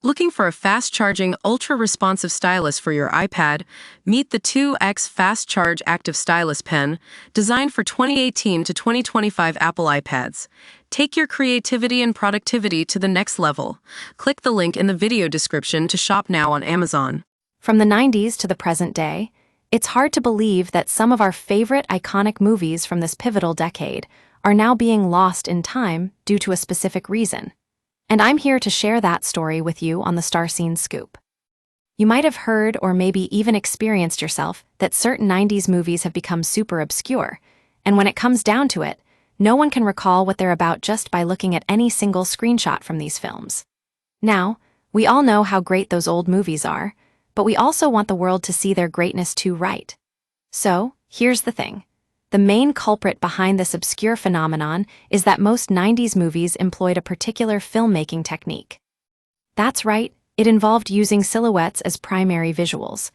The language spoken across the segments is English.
Looking for a fast-charging, ultra-responsive stylus for your iPad? Meet the 2X Fast Charge Active Stylus Pen, designed for 2018 to 2025 Apple iPads. Take your creativity and productivity to the next level. Click the link in the video description to shop now on Amazon. From the 90s to the present day, it's hard to believe that some of our favorite iconic movies from this pivotal decade are now being lost in time due to a specific reason. And I'm here to share that story with you on the Star Scene Scoop. You might have heard or maybe even experienced yourself that certain 90s movies have become super obscure, and when it comes down to it, no one can recall what they're about just by looking at any single screenshot from these films. Now, we all know how great those old movies are, but we also want the world to see their greatness too, right? So, here's the thing. The main culprit behind this obscure phenomenon is that most 90s movies employed a particular filmmaking technique. That's right, it involved using silhouettes as primary visuals.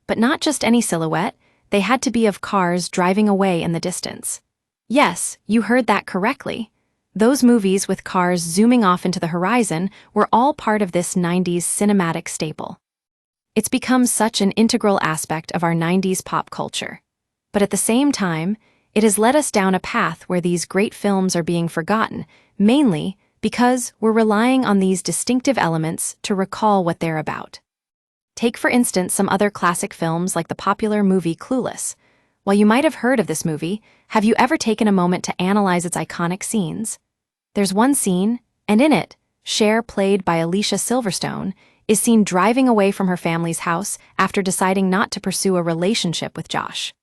But not just any silhouette, they had to be of cars driving away in the distance. Yes, you heard that correctly. Those movies with cars zooming off into the horizon were all part of this 90s cinematic staple. It's become such an integral aspect of our 90s pop culture. But at the same time, it has led us down a path where these great films are being forgotten, mainly because we're relying on these distinctive elements to recall what they're about. Take, for instance, some other classic films like the popular movie Clueless. While you might have heard of this movie, have you ever taken a moment to analyze its iconic scenes? There's one scene, and in it, Cher, played by Alicia Silverstone, is seen driving away from her family's house after deciding not to pursue a relationship with Josh.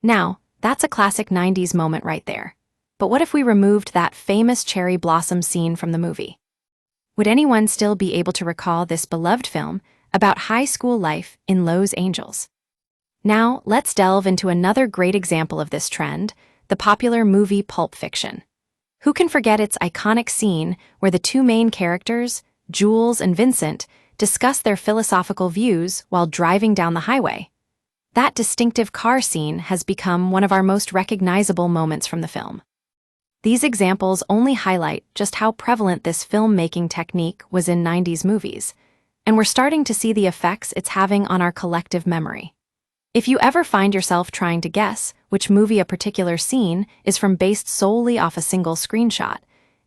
Now, that's a classic 90s moment right there. But what if we removed that famous cherry blossom scene from the movie? Would anyone still be able to recall this beloved film about high school life in Los Angeles? Now, let's delve into another great example of this trend, the popular movie Pulp Fiction. Who can forget its iconic scene where the two main characters, Jules and Vincent, discuss their philosophical views while driving down the highway? That distinctive car scene has become one of our most recognizable moments from the film. These examples only highlight just how prevalent this filmmaking technique was in 90s movies, and we're starting to see the effects it's having on our collective memory. If you ever find yourself trying to guess which movie a particular scene is from based solely off a single screenshot,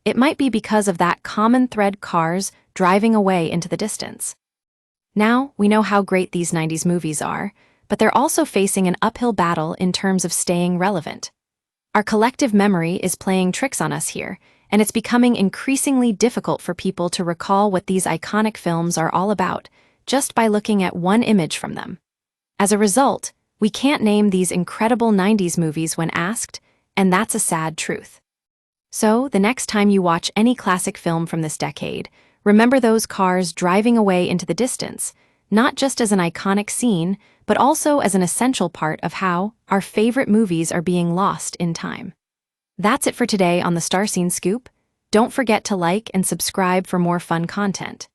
it might be because of that common thread: cars driving away into the distance. Now, we know how great these 90s movies are, but they're also facing an uphill battle in terms of staying relevant. Our collective memory is playing tricks on us here, and it's becoming increasingly difficult for people to recall what these iconic films are all about just by looking at one image from them. As a result, we can't name these incredible 90s movies when asked, and that's a sad truth. So, the next time you watch any classic film from this decade, remember those cars driving away into the distance, not just as an iconic scene, but also as an essential part of how our favorite movies are being lost in time. That's it for today on the Star Scene Scoop. Don't forget to like and subscribe for more fun content.